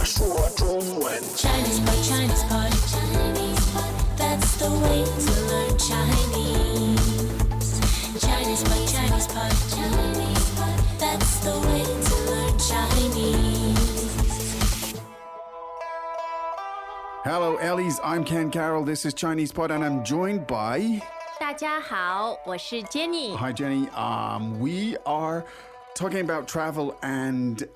说中文。ChinesePod, ChinesePod, ChinesePod. That's the way to learn Chinese. ChinesePod, ChinesePod, ChinesePod. That's the way to learn Chinese. Hello, Ellies. I'm Ken Carroll. This is ChinesePod, and I'm joined by. 大家好，我是 Jenny。 Hi, Jenny. We are talking about travel and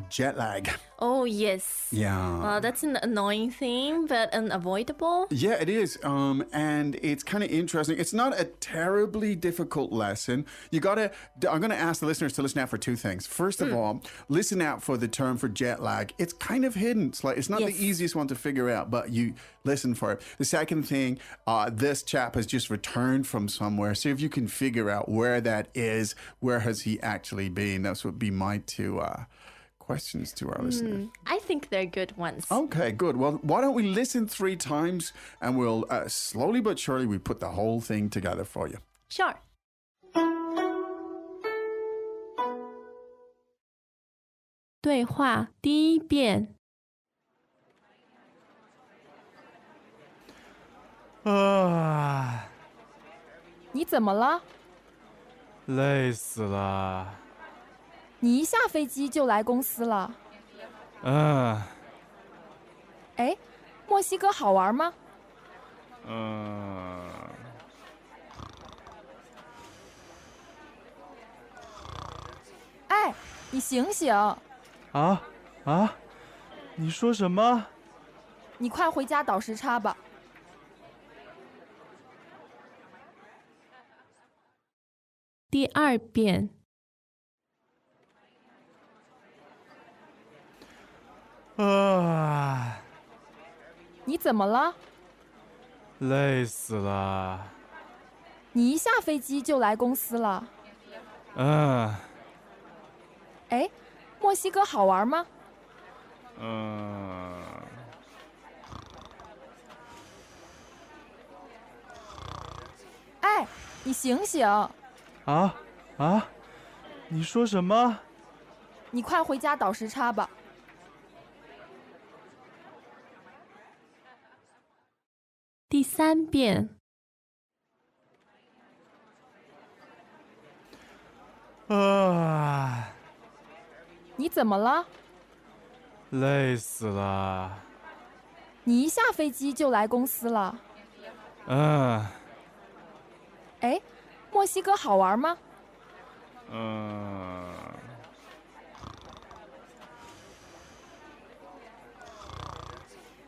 jet lag. Oh yes. Yeah. Well, that's an annoying thing, but unavoidable. Yeah, it is. And it's kind of interesting. It's not a terribly difficult lesson. I'm going to ask the listeners to listen out for two things. First of all, listen out for the term for jet lag. It's kind of hidden. It's not the easiest one to figure out, but you listen for it. The second thing, this chap has just returned from somewhere. See if you can figure out where that is. Where has he actually been? That's what would be my two questions to our listeners. I think they're good ones. Okay, good. Well, why don't we listen 3 times and we'll slowly but surely we put the whole thing together for you. Sure. 对话第一遍。你怎么了？累死了。你一下飞机就来公司了？哎，墨西哥好玩吗？哎，你醒醒！你说什么？你快回家倒时差吧。第二遍。你怎么了？累死了。你一下飞机就来公司了？哎，墨西哥好玩吗？哎，你醒醒！你说什么？你快回家倒时差吧。第三遍。你怎么了？累死了。你一下飞机就来公司了？哎，墨西哥好玩吗？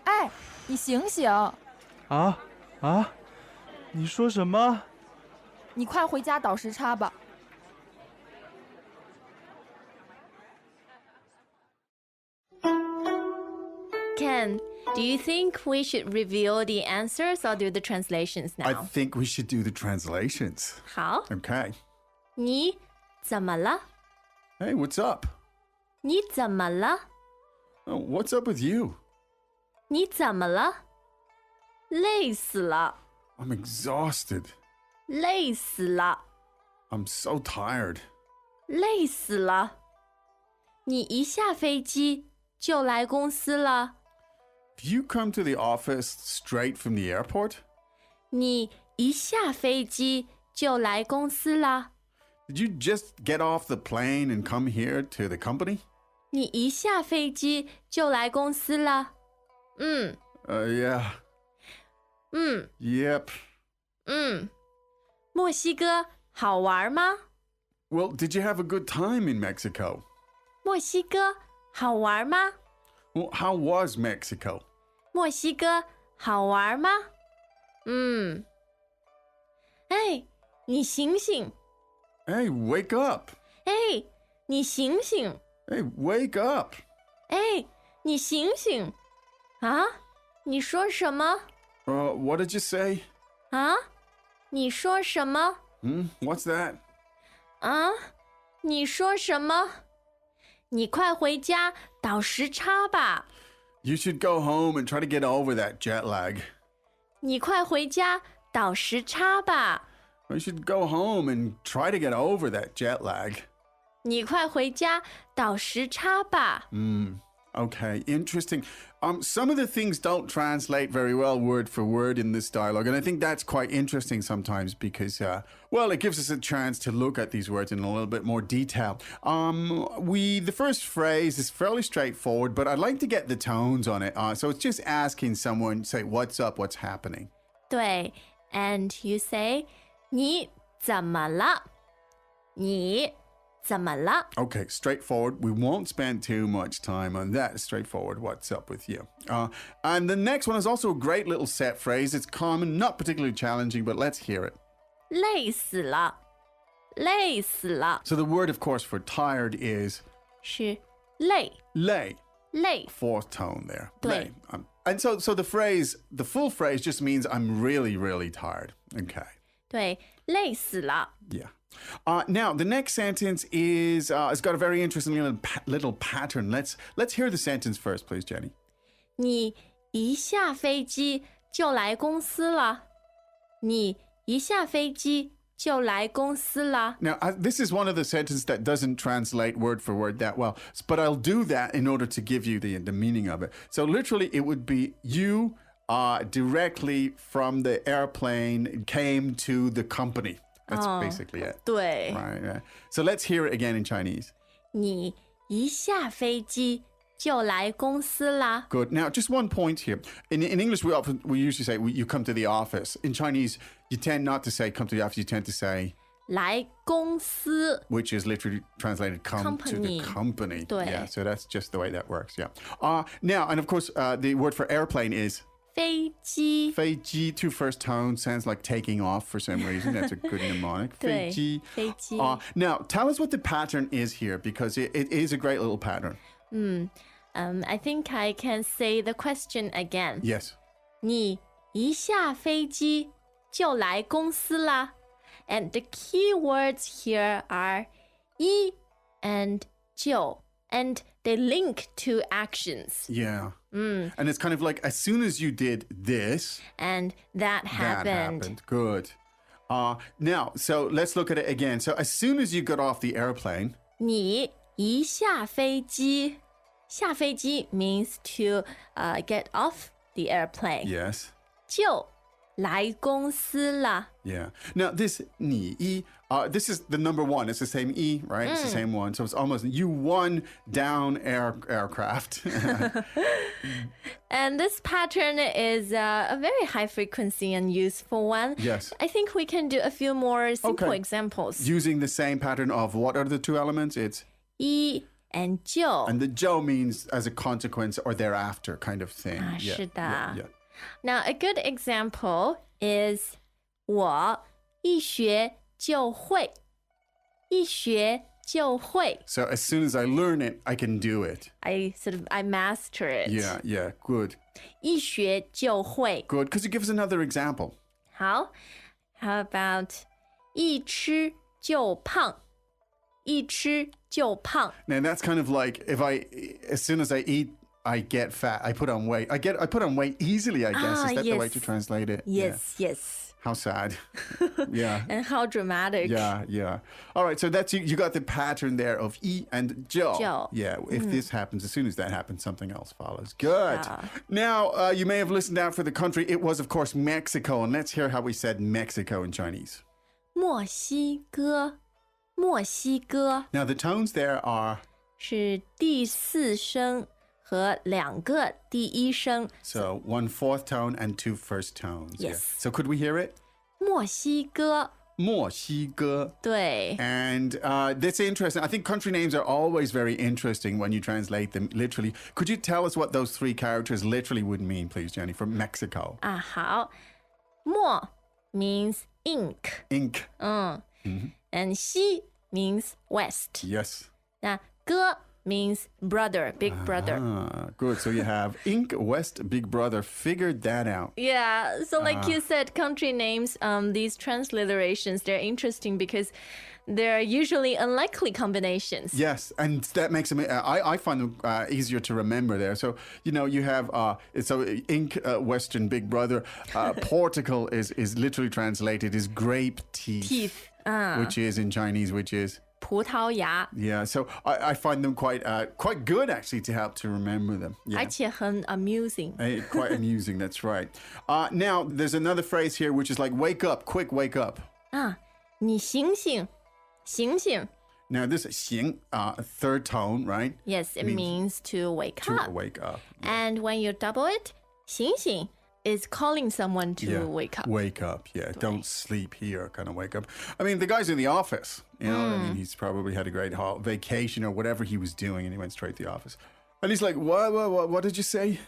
哎，你醒醒！你说什么？你快回家倒时差吧。Ken, do you think we should reveal the answers or do the translations now? I think we should do the translations. 好。 Okay. 你怎么了？ Hey, what's up? 你怎么了？ Oh, what's up with you? 你怎么了？累死了， I'm exhausted. 累死了， I'm so tired. 累死了。你一下飞机就来公司了？ Have you come to the office straight from the airport? 你一下飞机就来公司了？ Did you just get off the plane and come here to the company? 你一下飞机就来公司了？ Yeah. 嗯 Yep. 墨西哥好玩吗？ Well, did you have a good time in Mexico? 墨西哥好玩吗？ Well, how was Mexico? 墨西哥好玩吗？哎，你醒醒！ Hey, wake up. 哎，你醒醒！ Hey, wake up. 哎，你醒醒！啊？你说什么？ What did you say? 啊？你说什么？ What's that? 啊？你说什么？你快回家倒时差吧！ You should go home and try to get over that jet lag. 你快回家倒时差吧！ You should go home and try to get over that jet lag. 你快回家倒时差吧！ Okay, interesting. Some of the things don't translate very well word for word in this dialogue, and I think that's quite interesting sometimes because, well, it gives us a chance to look at these words in a little bit more detail. The first phrase is fairly straightforward, but I'd like to get the tones on it. So it's just asking someone, say, what's up, what's happening? 对 and you say 你怎么了？你怎么了？ Okay, straightforward. We won't spend too much time on that. Straightforward. What's up with you? And the next one is also a great little set phrase. It's common, not particularly challenging, but let's hear it. 累死了，累死了， So the word, of course, for tired is 是累 lei. 累。 Fourth tone there. 对。 Lei. And so the full phrase just means I'm really, really tired. Okay. 对，累死了。 Yeah. Now the next sentence is it's got a very interesting little pattern. Let's hear the sentence first, please, Jenny. 你一下飞机就来公司了。你一下飞机就来公司了。 Now this is one of the sentences that doesn't translate word for word that well, but I'll do that in order to give you the meaning of it. So literally, it would be you directly from the airplane came to the company. That's basically it. 对， Right, yeah. So let's hear it again in Chinese. 你一下飞机就来公司啦。 Good. Now, just one point here. In English, we usually say you come to the office. In Chinese, you tend not to say come to the office. You tend to say 来公司 which is literally translated come to the Company. company. 对。 Yeah, so that's just the way that works. Yeah. Now, and of course, the word for airplane is 飞机。 feiji. Two first tones sounds like taking off for some reason. That's a good mnemonic. 对， feiji. 飞机。 Now, tell us what the pattern is here because it is a great little pattern. I think I can say the question again. Yes. 你一下飞机就来公司啦。And the key words here are 一 and 就 and they link to actions. Yeah. And it's kind of like as soon as you did this, And that that happened. happened. Good. Now, so let's look at it again. So as soon as you got off the airplane, 你一下飞机，下飞机 means to get off the airplane. yes. 就来公司啦。 Yeah. Now this 你一, this is the number one. It's the same e, right? It's the same one. So it's almost you won down aircraft. And this pattern is a very high frequency and useful one. Yes. I think we can do a few more simple Okay. examples. Using the same pattern of what are the two elements? It's 一 and 就 and the 就 means as a consequence or thereafter kind of thing. 是的。 yeah. Now, a good example is 我一学就会，一学就会。 So as soon as I learn it, I can do it. I master it. Yeah, good. 一学就会。 Good. Could you give us another example? 好 How about 一吃就胖，一吃就胖。 Now that's kind of like as soon as I eat, I get fat. I put on weight. I put on weight easily, I guess. Is that the way yes. to translate it? Yes, yes. How sad. Yeah. And how dramatic. Yeah. All right, so that's you got the pattern there of e and 就. 就. Yeah, if this happens, as soon as that happens, something else follows. Good. Now, you may have listened out for the country. It was, of course, Mexico. And let's hear how we said Mexico in Chinese. 墨西哥，墨西哥 Now, the tones there are... 是第四声和两个第一声。 So, one fourth tone and two first tones. Yes. Yeah. So, could we hear it? 墨西哥，墨西哥. 对， And that's interesting. I think country names are always very interesting when you translate them literally. Could you tell us what those three characters literally would mean, please, Jenny, from Mexico? 啊，好，墨 means ink， Ink. and 西 means west， Yes. 那哥 means brother, big brother. Good. So you have Ink, West, Big Brother. Figured that out. Yeah, so like you said, country names, these transliterations, they're interesting because they're usually unlikely combinations. Yes, and that makes them. I find them easier to remember there. So you have so Ink, Western Big Brother. Portugal is literally translated as grape teeth, Teeth. which is in Chinese, which is 葡萄牙， Yeah, so I find them quite good actually to help to remember them. Yeah. 而且很 amusing。 Quite amusing, that's right. Now, there's another phrase here which is like, wake up, quick, wake up. 啊，你醒醒，醒醒。 Now, this is 醒, third tone, right? Yes, it means to wake To up. wake up. And when you double it, 醒醒 is calling someone to Yeah, wake up. Wake up, yeah. Don't sleep here, kind of wake up. I mean, the guy's in the office, you know, I mean, he's probably had a great vacation or whatever he was doing, and he went straight to the office. And he's like, what did you say?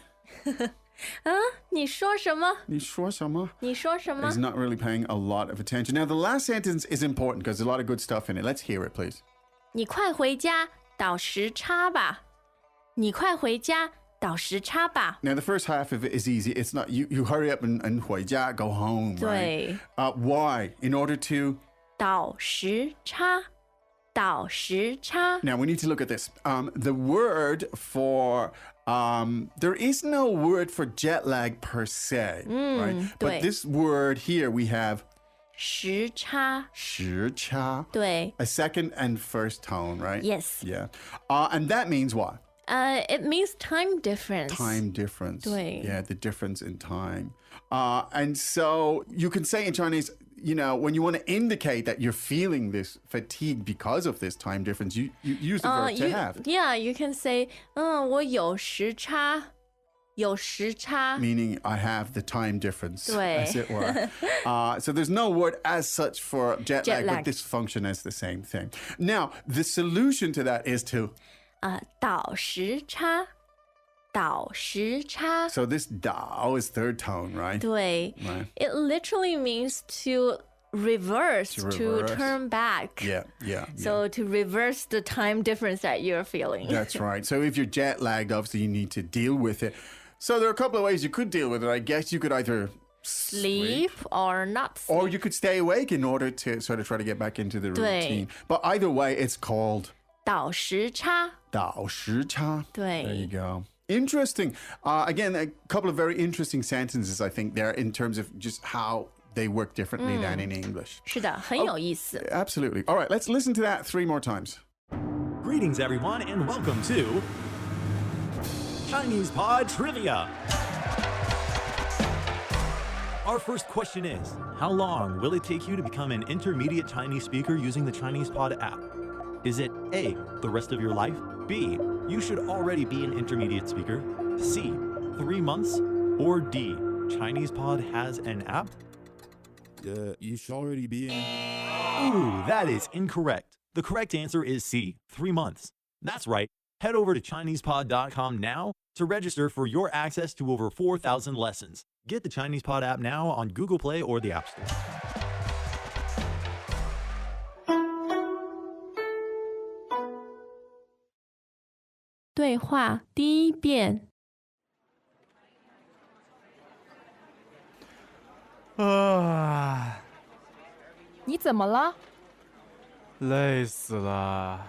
啊，你说什么？你说什么? 你说什么 He's not really paying a lot of attention. Now, the last sentence is important because there's a lot of good stuff in it. Let's hear it, please. 你快回家倒时差吧。你快回家倒时差吧。 Now, the first half of it is easy. It's not, you hurry up and 回家, go home, right? 对， Why? In order to... 倒时差，倒时差。 Now, we need to look at this. The word for... there is no word for jet lag per se, right? But 对。 this word here, we have 时差，时差, 对 a second and first tone, right? Yes. Yeah. And that means what? It means time difference. Time difference. 对 Yeah, the difference in time. And so you can say in Chinese, you know, when you want to indicate that you're feeling this fatigue because of this time difference, you use the verb to have. Yeah, you can say, 我有时差，有时差。 Meaning I have the time difference, 对 as it were. So there's no word as such for jet lag, Jet lag. but this function as the same thing. Now, the solution to that is to... 倒时差，倒时差。 So this dao is third tone, right? 对 Right. It literally means to reverse, To to reverse. turn back. Yeah, yeah. So to reverse the time difference that you're feeling. That's right. So if you're jet lagged, obviously you need to deal with it. So there are a couple of ways you could deal with it. I guess you could either Sleep or not sleep. or you could stay awake in order to sort of try to get back into the 对 routine. But either way, it's called 倒时差。倒时差. 对 There you go. Interesting. Again, a couple of very interesting sentences, I think, there in terms of just how they work differently than in English. 是的，很有意思。 Absolutely. All right, let's listen to that 3 more times. Greetings, everyone, and welcome to ChinesePod Trivia. Our first question is, how long will it take you to become an intermediate Chinese speaker using the ChinesePod app? Is it A, the rest of your life? B, you should already be an intermediate speaker? C, 3 months? Or D, ChinesePod has an app? You should already be in. Ooh, that is incorrect. The correct answer is C, 3 months. That's right. Head over to ChinesePod.com now to register for your access to over 4,000 lessons. Get the ChinesePod app now on Google Play or the App Store. 对话第一遍。你怎么了？累死了。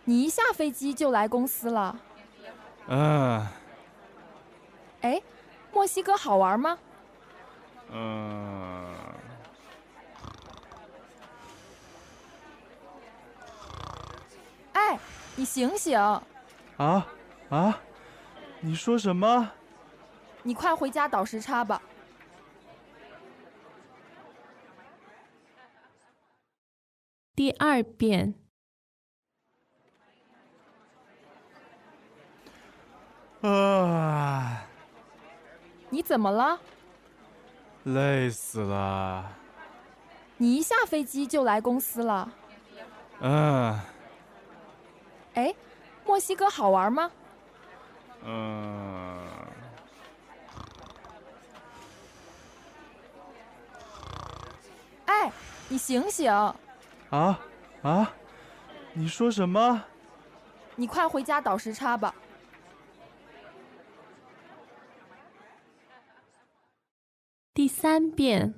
你一下飞机就来公司了？哎，墨西哥好玩吗？哎，你醒醒！你说什么？你快回家倒时差吧。第二遍。你怎么了？累死了。你一下飞机就来公司了？哎，墨西哥好玩吗？哎，你醒醒！你说什么？你快回家倒时差吧。第三遍。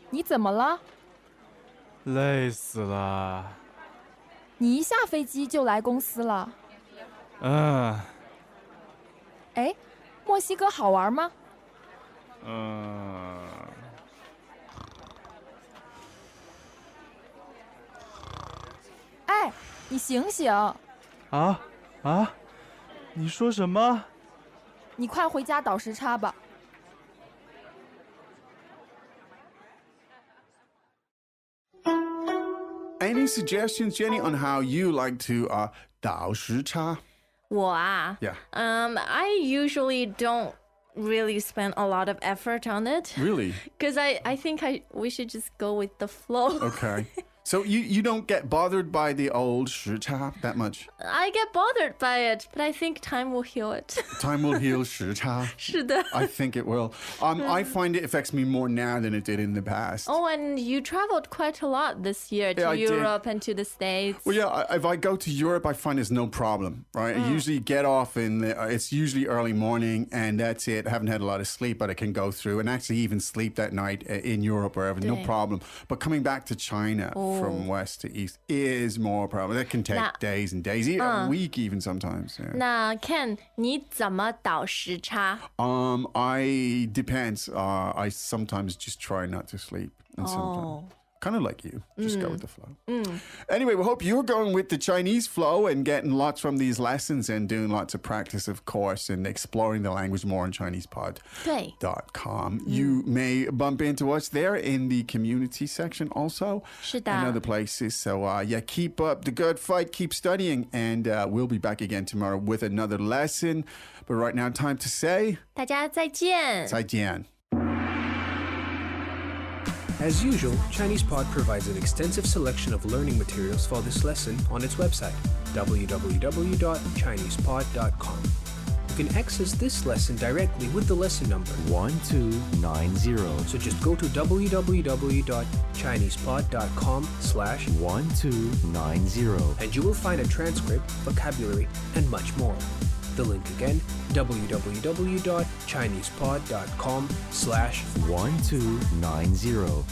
你怎么了？累死了。你一下飞机就来公司了？哎，墨西哥好玩吗？哎，你醒醒，你说什么？你快回家倒时差吧。Any suggestions, Jenny, on how you like to 倒时差？我啊 Yeah. I usually don't really spend a lot of effort on it Really? because I think we should just go with the flow. Okay. So you don't get bothered by the old 时差 that much? I get bothered by it, but I think time will heal it. Time will heal 时差.是的。 I think it will. I find it affects me more now than it did in the past. Oh, and you traveled quite a lot this year to Yeah, I did. Europe and to the States. Well, yeah, if I go to Europe, I find there's no problem, right? I usually get off it's usually early morning, and that's it. I haven't had a lot of sleep, but I can go through and actually even sleep that night in Europe or wherever, no problem. But coming back to China from west to east is more problem. That can take days and days, a week even sometimes. Yeah. 那 Ken, 你怎么倒时差？ I depends. I sometimes just try not to sleep, and sometimes. Kind of like you. Just go with the flow. Anyway, we hope you're going with the Chinese flow and getting lots from these lessons and doing lots of practice, of course, and exploring the language more on ChinesePod.com. You may bump into us there in the community section also. 是的。 And other places. So, keep up the good fight, keep studying, and we'll be back again tomorrow with another lesson. But right now, time to say 大家再见。再见. As usual, ChinesePod provides an extensive selection of learning materials for this lesson on its website, www.chinesepod.com. You can access this lesson directly with the lesson number 1290. So just go to www.chinesepod.com/1290 and you will find a transcript, vocabulary, and much more. The link again, www.chinesepod.com/1290.